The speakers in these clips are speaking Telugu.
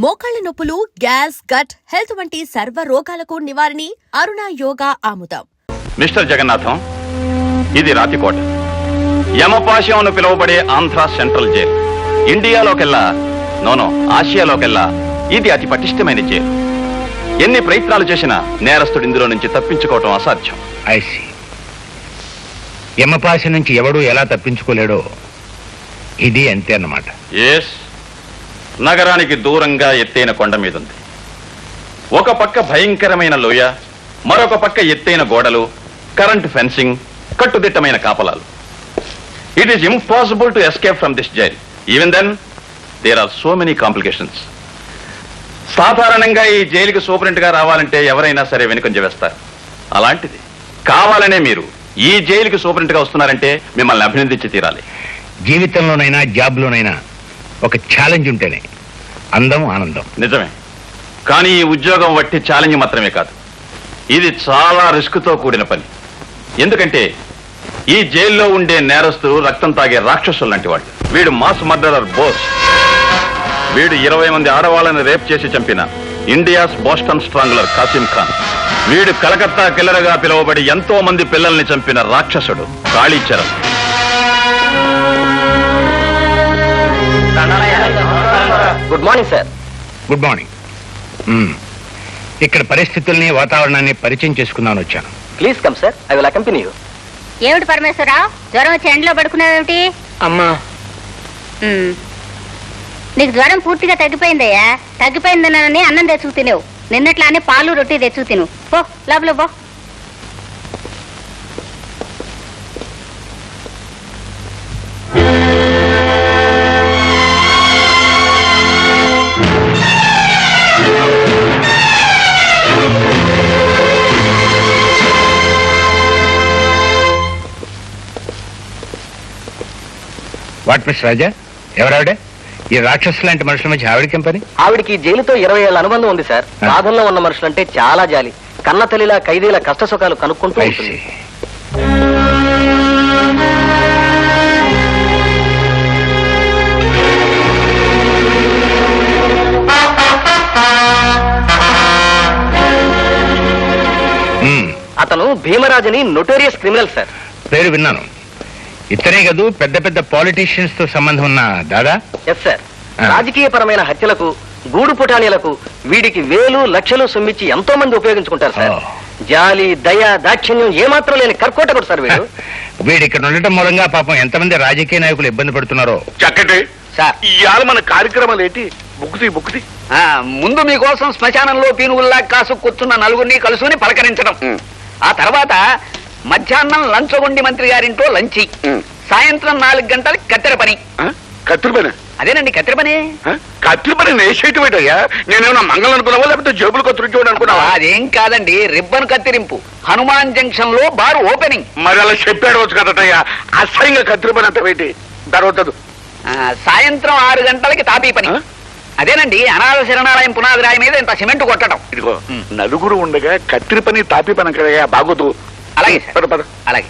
మోకాళ్ల నొప్పులు, గ్యాస్, గట్ హెల్త్ వంటి సర్వ రోగాలకు నివారణి అరుణ యోగా ఆముదం. మిస్టర్ జగన్నాథం, ఇది రాతికోట. యమపాశం అని పిలువబడే ఆంధ్ర సెంట్రల్ జైలు. ఇండియాలోకెల్లా, నోనో ఆసియాలోకెల్లా ఇది అతి పటిష్టమైన జైలు. ఎన్ని ప్రయత్నాలు చేసినా నేరస్తుడు ఇందులో నుంచి తప్పించుకోవటం అసాధ్యం. ఐసి యమపాశ నుంచి ఎవడూ ఎలా తప్పించుకోలేడో ఇది అంతే అన్నమాట. ఎస్, నగరానికి దూరంగా ఎత్తైన కొండ మీద ఉంది. ఒక పక్క భయంకరమైన లోయ, మరొక పక్క ఎత్తైన గోడలు, కరెంట్ ఫెన్సింగ్, కట్టుదిట్టమైన కాపలాలు. It is impossible to escape from this jail. Even then there are so many complications. సాధారణంగా ఈ జైలుకి సూపరింట్ గా రావాలంటే ఎవరైనా సరే వెనుకంజ వేస్తారు. అలాంటిది కావాలనే మీరు ఈ జైలుకి సూపరింట్ గా వస్తున్నారంటే మిమ్మల్ని అభినందించి తీరాలి. జీవితంలోనైనా జాబ్లోనైనా ఒక ఛాలెంజ్ ఉంటేనే అందం, ఆనందం. నిజమే, కానీ ఈ ఉద్యోగం వట్టి ఛాలెంజ్ మాత్రమే కాదు, ఇది చాలా రిస్క్ తో కూడిన పని. ఎందుకంటే ఈ జైల్లో ఉండే నేరస్తులు రక్తం తాగే రాక్షసులు లాంటి వాళ్ళు. వీడు మాస్ మర్డరర్ బోస్. వీడు 20 మంది ఆడవాళ్ళని రేప్ చేసి చంపిన ఇండియాస్ బోస్టన్ స్ట్రాంగులర్ కాసిం ఖాన్. వీడు కలకత్తా కిల్లర్ గా పిలువబడి ఎంతో మంది పిల్లల్ని చంపిన రాక్షసుడు Kalicharan. Good morning sir. Good morning. ఇక్కడ పరిస్థితుల్ని, వాతావరణాన్ని పరిచయం చేసుకుందామని వచ్చాను. Please come sir, I will accompany you. ఏమిటి పరమేశ్వరరావు, జ్వరం వచ్చి ఎండలో పడుకున్నావేమిటి? అమ్మా, నీకు జ్వరం పూర్తిగా తగ్గిపోయిందయ్యా. తగ్గిపోయిందనని అన్నం తెచ్చుకు తినేవు. నిన్నట్లానే పాలు రొట్టి తెచ్చుకు తిను. పో లోపల పో. వాట్ మిస్ రాజా, ఎవరావిడే? ఈ రాక్షసు లాంటి మనుషుల మధ్య ఆవిడకేం పని? ఆవిడికి జైలుతో 20 ఏళ్ల అనుబంధం ఉంది సార్. బాధల్లో ఉన్న మనుషులంటే చాలా జాలి. కన్న తల్లిలా ఖైదీల కష్ట సుఖాలు కనుక్కుంటూ ఉంటుంది. అతను భీమరాజుని నొటోరియస్ క్రిమినల్ సార్. పేరు విన్నాను. ఇతనే కదూ పెద్ద పెద్ద పాలిటీషియన్స్ తో సంబంధం ఉన్న దాదా? Yes sir. రాజకీయపరమైన హత్యలకు, గూడు పుటానీలకు వీడికి వేలు లక్షలు సొమ్మిచ్చి ఎంతో మంది ఉపయోగించుకుంటారు సార్. జాలి, దయ, దాక్షిణ్యం ఏమాత్రం లేని కర్కోటకుడు సార్ వీడు. వీడు ఇక్కడ ఉండటం మూలంగా పాపం ఎంతమంది రాజకీయ నాయకులు ఇబ్బంది పడుతున్నారో. చక్కటి సార్, ఇవాళ మన కార్యక్రమాలు ఏంటి? బుక్కుతి ముందు మీకోసం శ్మశానంలో పీనుగుల్లా కాసు కూర్చున్న నలుగురిని కలుసుకుని పలకరించడం. ఆ తర్వాత మధ్యాహ్నం లంచగొండి మంత్రి గారింటో లంచి. సాయంత్రం 4 గంటలకు కత్తెర పని. కత్తిరి పని? అదేనండి కత్తెర పని. కత్తిరి పని నేసేటయ్యా? నేనేమన్నా మంగళం అనుకున్నావా, లేకపోతే జేబులు కత్తిరించోడు అనుకున్నావా? అదేం కాదండి, రిబ్బన్ కత్తిరింపు. హనుమాన్ జంక్షన్ లో బార్ ఓపెనింగ్. మరి అలా చెప్పాడు వచ్చు కదటయ్యా. అసహ్యంగా కత్తిరి పని అంత పెట్టి తర్వాత సాయంత్రం 6 గంటలకి తాపీ పని. అదేనండి అనాథ శరణాలయం పునాది రాయి మీద ఇంత సిమెంట్ కొట్టడం. ఇదిగో నలుగురు ఉండగా కత్తిరి పని తాపీ పని కదయ్యా, బాగోదు. అలాగే సార్, పద. అలాగే.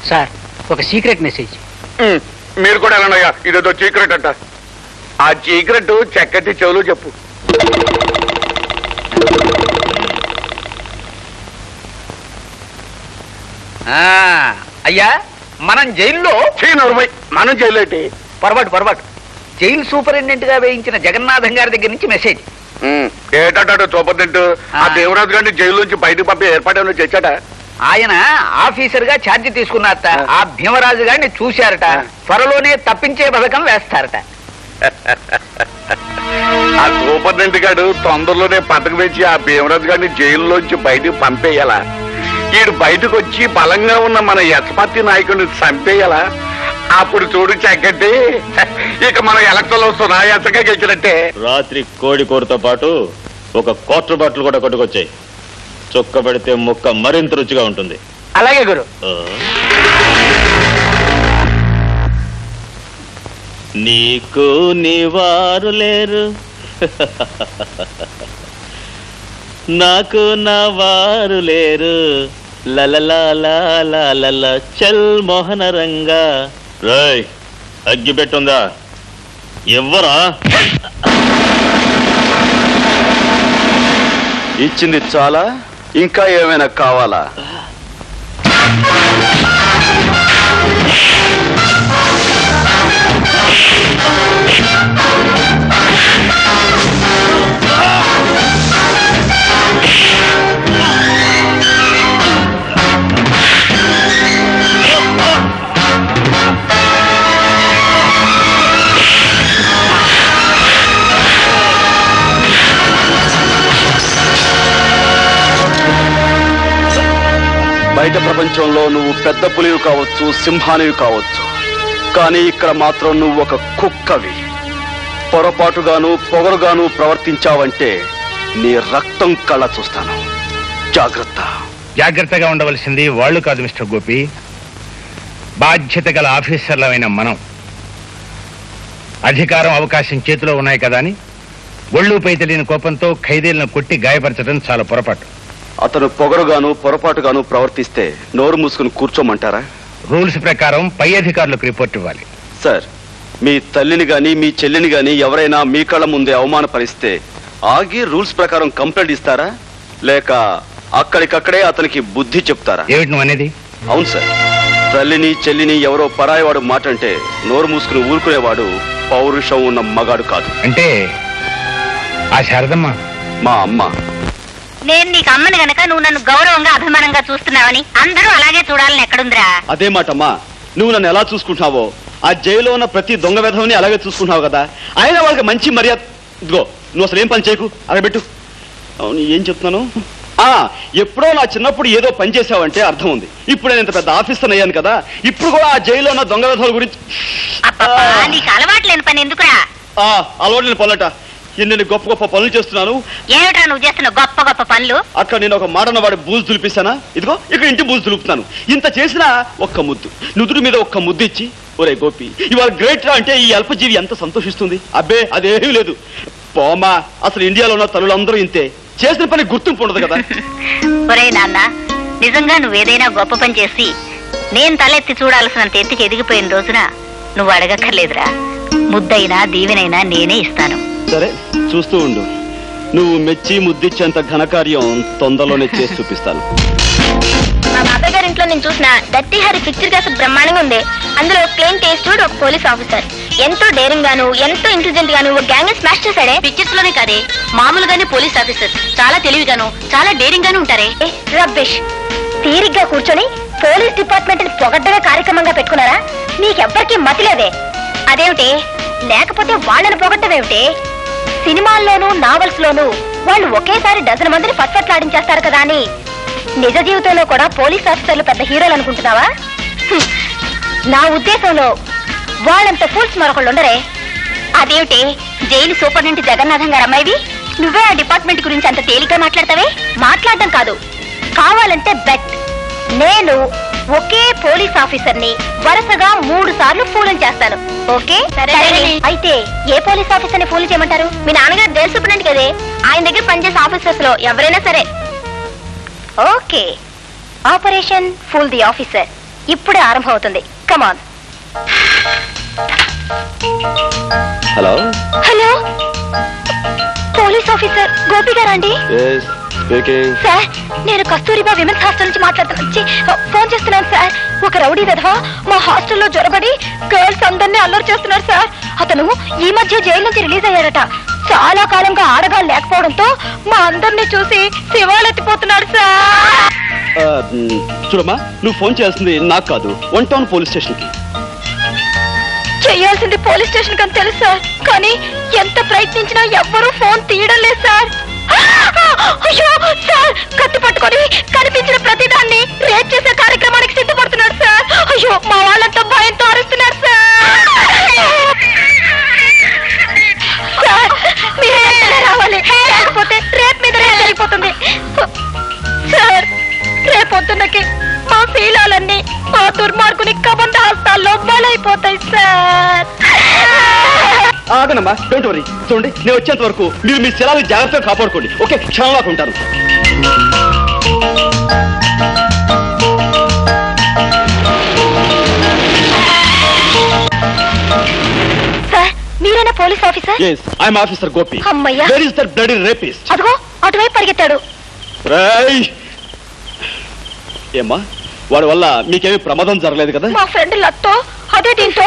సార్, ఒక సీక్రెట్ మెసేజ్. మీరు కూడా వెళ్ళండియ్యా, ఇదేదో చీకరెట్ అంట. ఆ చీకరెట్ చక్కటి చెవులు చెప్పు. అయ్యా, మనం జైల్లో మనం జైలేటి పొరపాటు జైలు సూపరింటెండెంట్ గా వేయించిన జగన్నాథం గారి దగ్గర నుంచి మెసేజ్. ఏటాడు చూపదంటూ ఆ దేవరాజు గారిని జైలు నుంచి బయటకు పంపి ఏర్పాటు చేశాట. ఆయన ఆఫీసర్ గా ఛార్జీ తీసుకున్నారట. ఆ భీమరాజు గారిని చూశారట. త్వరలోనే తప్పించే పథకం వేస్తారట. ఆ సూపరింటెండెంట్ గారు తొందరలోనే పథకం వేసి ఆ భీమరాజు గారిని జైల్లోంచి బయటకు పంపేయాలా? ఈడు బయటకు వచ్చి బలంగా ఉన్న మన యశపతి నాయకుడిని చంపేయాలా? అప్పుడు చూడు చక్కటి, ఇక మన ఎలక్షన్లు వస్తున్నా ఎంతగా గెలిచినట్టే. రాత్రి కోడి కూరతో పాటు ఒక క్వార్టర్ బాటిల్ కూడా కొట్టుకొచ్చాయి. చొక్క పెడితే ముక్క మరింత రుచిగా ఉంటుంది. అలాగే గురు. నీకు నీవారు లేరు, నాకు నా వారు లేరు. లలలా చల్ మోహన రంగా రేయ్ అగ్గి పెట్టుందా ఎవ్వరా? ఇచ్చింది చాలా, ఇంకా ఏమైనా కావాలా? బయట ప్రపంచంలో నువ్వు పెద్ద పులివి కావచ్చు, సింహానివి కావచ్చు, కానీ ఇక్కడ మాత్రం నువ్వు ఒక కుక్కవి. పొరపాటుగాను పొగరుగాను ప్రవర్తించావంటే నీ రక్తం కళ్ళ చూస్తాను. జాగ్రత్త. జాగ్రత్తగా ఉండవలసింది వాళ్ళు కాదు మిస్టర్ గోపి, బాధ్యత గల ఆఫీసర్లమైన మనం. అధికారం అవకాశం చేతిలో ఉన్నాయి కదా అని ఒళ్ళుపై తెలియని కోపంతో ఖైదీలను కొట్టి గాయపరచడం చాలా పొరపాటు. అతను పొగరుగాను పొరపాటుగాను ప్రవర్తిస్తే నోరు మూసుకుని కూర్చోమంటారా? రూల్స్ ప్రకారం పై అధికారులకు రిపోర్ట్ ఇవ్వాలి. సార్, మీ తల్లిని గాని మీ చెల్లిని గాని ఎవరైనా మీ కళ్ళ ముందే అవమానపరిస్తే ఆగి రూల్స్ ప్రకారం కంప్లైంట్ ఇస్తారా, లేక అక్కడికక్కడే అతనికి బుద్ధి చెప్తారా? ఏమిటి నువ్వు అనేది? అవును సార్, తల్లిని చెల్లిని ఎవరో పరాయివాడు మాట అంటే నోరు మూసుకుని ఊరుకునేవాడు పౌరుషం ఉన్న మగాడు కాదు. అంటే ఆ శారదమ్మ మా అమ్మ. నేను నీకు అమ్మని గనక నువ్వు నన్ను గౌరవంగా అభిమానంగా చూస్తున్నావని అందరూ అలాగే చూడాలని ఎక్కడుందిరా? అదే మాటమ్మా, నువ్వు నన్ను ఎలా చూసుకుంటున్నావో ఆ జైల్లో ఉన్న ప్రతి దొంగ విధవని అలాగే చూసుకుంటున్నావు కదా. అయినా వాళ్ళకి మంచి మర్యాద. ఇదిగో నువ్వు అసలు ఏం పని చేయకు, అలా పెట్టు. అవును, ఏం చెప్తున్నాను? ఎప్పుడో నా చిన్నప్పుడు ఏదో పని చేసావంటే అర్థం ఉంది. ఇప్పుడు నేను ఇంత పెద్ద ఆఫీసర్ అయ్యాను కదా, ఇప్పుడు కూడా ఆ జైల్లో ఉన్న దొంగ విధవల గురించి. నీకు అలవాటు లేని పని ఎందుకురా? అలవాటు లేని పనులట. ఎన్ని గొప్ప గొప్ప పనులు చేస్తున్నాను. ఏమిట్రా నువ్వు చేస్తున్న గొప్ప గొప్ప పనులు? అక్కడ నేను ఒక మాటన వాడి బూజు దులిపిస్తానా? ఇదిగో ఇక్కడ ఇంటి బూజు దులుపుతున్నాను. ఇంత చేసినా ఒక్క ముద్దు, నుదురు మీద ఒక్క ముద్దు ఇచ్చి, ఒరే గోపి ఇవాళ గ్రేట్ రా అంటే ఈ అల్పజీవి ఎంత సంతోషిస్తుంది. అబ్బే అదేమీ లేదు. పోమా, అసలు ఇండియాలో ఉన్న తల్లులందరూ ఇంతే. చేసిన పని గుర్తింపు ఉండదు కదా. ఒరే నాన్న, నిజంగా నువ్వేదైనా గొప్ప పని చేసి నేను తలెత్తి చూడాల్సినంత ఎత్తుకి ఎదిగిపోయిన రోజున నువ్వు అడగక్కర్లేదురా. ముద్దైనా దీవెనైనా నేనే ఇస్తాను. సరే, చూస్తూ ఉండు. నువ్వు మెచ్చి ముద్దిచ్చేంత ఘనకార్యం తొందరలోనే చేసి చూపిస్తాను. మా బాబాయ్ గారి ఇంట్లో నేను చూసిన దట్టి హరి పిక్చర్ కాస్త బ్రహ్మాండంగా ఉంది. అందులో క్లీన్ టేస్ట్ ఒక పోలీస్ ఆఫీసర్ ఎంతో డేరింగ్ గాను ఎంతో ఇంటెలిజెంట్ గాను ఒక గ్యాంగ్ స్మాష్ చేశాడే. పిక్చర్స్ లోనే కాదే, మామూలుగానే పోలీస్ ఆఫీసర్ చాలా తెలివిగాను చాలా డేరింగ్ గాను ఉంటారే. రబ్బిష్. తీరిగ్గా కూర్చొని పోలీస్ డిపార్ట్మెంట్ ని పొగడ్డమే కార్యక్రమంగా పెట్టుకున్నారా? మీకెవ్వరికీ మతిలేదే. అదేమిటి? లేకపోతే వాళ్ళని పొగట్టమేమిటి? సినిమాల్లోనూ నావెల్స్ లోనూ వాళ్ళు ఒకేసారి డజన్ మందిని పట్పట్లాడించేస్తారు కదా అని నిజ జీవితంలో కూడా పోలీస్ ఆఫీసర్లు పెద్ద హీరోలు అనుకుంటున్నావా? నా ఉద్దేశంలో వాళ్ళంత ఫూల్స్ మరొకళ్ళు ఉండరే. అదేమిటి? జైలు సూపరింటెండెంట్ జగన్నాథం గారు అమ్మాయివి నువ్వే ఆ డిపార్ట్మెంట్ గురించి అంత తేలిగ్గా మాట్లాడతావే? మాట్లాడటం కాదు, కావాలంటే బెట్. నేను ఒకే పోలీస్ ఆఫీసర్ ని వరుసగా 3 సార్లు ఫూలం చేస్తాను. ఓకే? అయితే ఏ పోలీస్ ఆఫీసర్ ని ఫూల్ చేయమంటారు? మీ నాన్నగారు జైలు సూపరింటెండెంట్ కదే, ఆయన దగ్గర పనిచేసే ఆఫీసర్స్ లో ఎవరైనా సరే. Okay, operation fool the officer ఇప్పుడే ఆరంభం అవుతుంది. Come on. Hello hello, police officer Gopi గారా అండి? సార్, నేను కస్తూరిబా విమెన్స్ హాస్టల్ నుంచి ఫోన్ చేస్తున్నాను సార్. ఒక రౌడీ విధవ మా హాస్టల్లో జ్వరబడి గర్ల్స్ అందరినీ అల్లరి చేస్తున్నాడు సార్. అతను ఈ మధ్య జైలు నుంచి రిలీజ్ అయ్యాడట. చాలా కాలంగా ఆడగాళ్ళు లేకపోవడంతో మా అందరినీ చూసి శివాలెత్తిపోతున్నాడు సార్. చూడమ్మా, నువ్వు ఫోన్ చేయాల్సింది నాకు కాదు, 1 టౌన్ పోలీస్ స్టేషన్ కి. చేయాల్సింది పోలీస్ స్టేషన్ కని తెలుసు సార్, కానీ ఎంత ప్రయత్నించినా ఎవ్వరూ ఫోన్ తీయడం లేదు సార్. అయ్యో సార్, కత్తి పట్టుకొని కనిపించిన ప్రతిదాన్ని రేప్ చేసే కార్యక్రమానికి సిద్ధపడుతున్నాడు సార్. అయ్యో, మా వాళ్ళంతా భయంతో అరుస్తున్నారు సార్. మీరు రావాలి, లేకపోతే రేప్ మీద రేప్ జరిగిపోతుంది సార్. రేపొద్దున్నకి మా శీలాలన్నీ మా దుర్మార్గుని కబంధ హస్తాల్లో బలైపోతాయి సార్. ఆగనమ్మా, డోంట్ వరీ. చూడండి, నేను వచ్చేంత వరకు మీరు మీ శిలాన్ని జాగ్రత్తగా కాపాడుకోండి. ఓకే, క్షణంలో ఉంటాను. మీరేనా police officer? Yes, I'm Officer Gopi. అమ్మయ్యా. Where is that bloody rapist? అదిగో అటువైపు పరిగెత్తాడు. Ray! ఏమ్మా వాడి వల్ల మీకేమీ ప్రమాదం జరగలేదు కదా? మా ఫ్రెండ్ లత్తో అదే దీంతో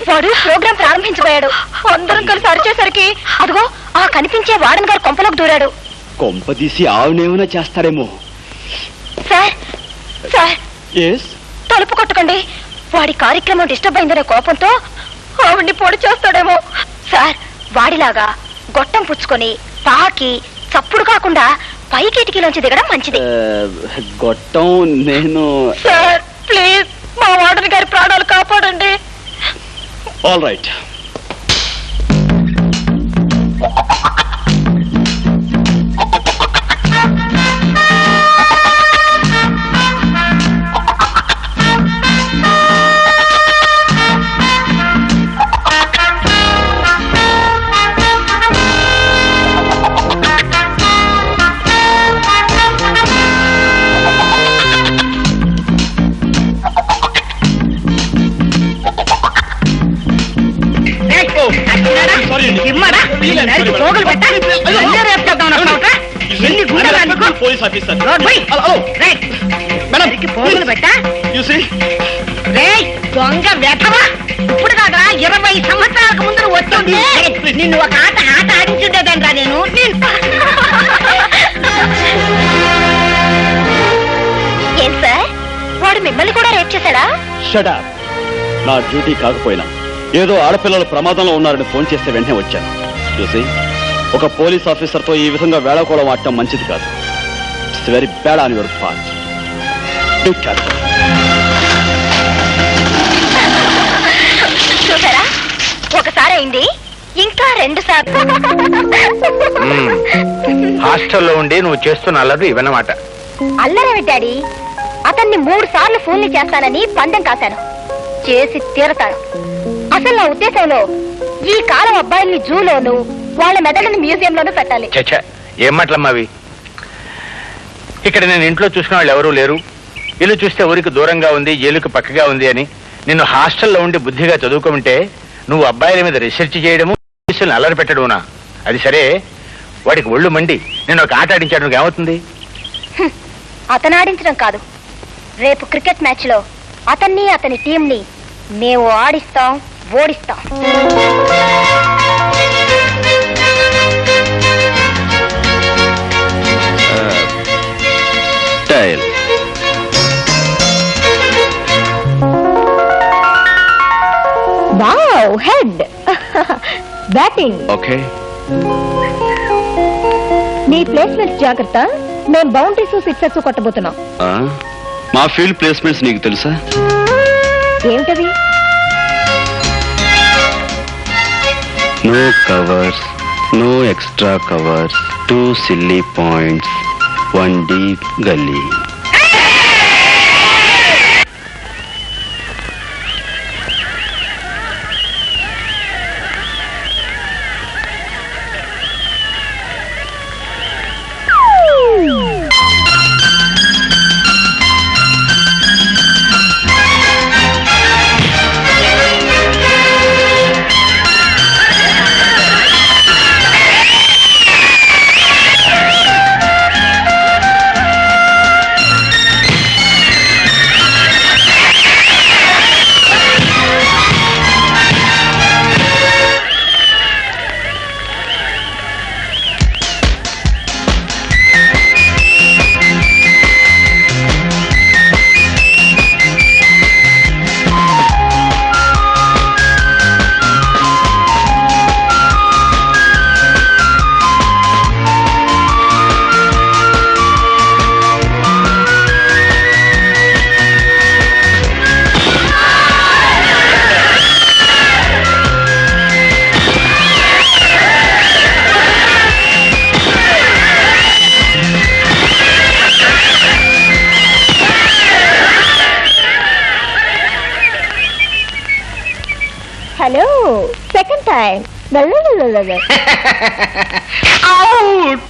వాడు ప్రోగ్రాం ప్రారంభించబోయాడు. అందరం కలిసి అరిచేసరికి అదిగో ఆ కనిపించే వార్డెన్ గారు కొంపలోకి దూరాడు. కొంపదీసి ఆవునేమైనా చేస్తారేమో. సార్ సార్ ఎస్ తలుపు కొట్టకండి. వాడి కార్యక్రమం డిస్టర్బ్ అయిందనే కోపంతో ఆవిడ్ని పొడి చేస్తాడేమో. సార్ వాడిలాగా గొట్టం పుచ్చుకొని పాకి చప్పుడు కాకుండా పై కిటికీలోంచి దిగడం మంచిది. గొట్టం నేను. సార్ ప్లీజ్ మా వార్డెన్ గారి ప్రాణాలు కాపాడండి. All right. పోలీస్ ఆఫీసర్ దొంగ వెధవా ఇప్పుడు కాదా 20 సంవత్సరాలకు ముందు వస్తుంది నిన్ను ఒక ఆట ఆడించుండేదండ్రా నేను. ఏం సార్ వాడు మిమ్మల్ని కూడా రేప్ చేశాడా? Shut up. నా డ్యూటీ కాకపోయినా ఏదో ఆడపిల్లలు ప్రమాదంలో ఉన్నారని ఫోన్ చేస్తే వెంటనే వచ్చాను. చూసి ఒక పోలీస్ ఆఫీసర్తో ఈ విధంగా వేళకోవడం ఆడటం మంచిది కాదు. It's very bad on your part. చూసారా ఒకసారి అయింది ఇంకా 2 సార్లు. హాస్టల్లో ఉండి నువ్వు చేస్తున్న అల్లరి ఇవన్నమాట. అల్లరేమి డాడీ, అతన్ని 3 సార్లు ఫోన్లు చేస్తానని పందెం కాశాను. చేసి తీరతాను. అసలు నా ఉద్దేశంలో ఈ కాలం అబ్బాయిల్ని జూలోను వాళ్ళ మెదడుని మ్యూజియంలోనూ పెట్టాలి. చచ్చా ఏం మాటలమ్మావి. ఇక్కడ నేను ఇంట్లో చూసిన వాళ్ళు ఎవరూ లేరు. ఇల్లు చూస్తే ఊరికి దూరంగా ఉంది, జైలుకి పక్కగా ఉంది అని నిన్ను హాస్టల్లో ఉండి బుద్ధిగా చదువుకుంటే నువ్వు అబ్బాయిల మీద రీసెర్చ్ చేయడము, పోలీసులను అల్లరి పెట్టడమునా? అది సరే, వాడికి ఒళ్ళు మండి నేను ఒక ఆట ఆడించాడు ఏమవుతుంది? అతను ఆడించడం కాదు, రేపు క్రికెట్ మ్యాచ్ లో అతన్ని అతని టీంని మేము ఆడిస్తాం, ఓడిస్తాం. టైల్ వావ్ హెడ్ బ్యాటింగ్. ఓకే. మీ ప్లేస్మెంట్స్ జాగ్రత్త. మేము బౌండరీస్ సిక్సర్స్ కొట్టబోతున్నాం. మా ఫీల్డ్ ప్లేస్మెంట్స్ నీకు తెలుసా? ఏమిటది? No covers, no extra covers, 2 silly points, 1 deep gully. Hello, second time. Out.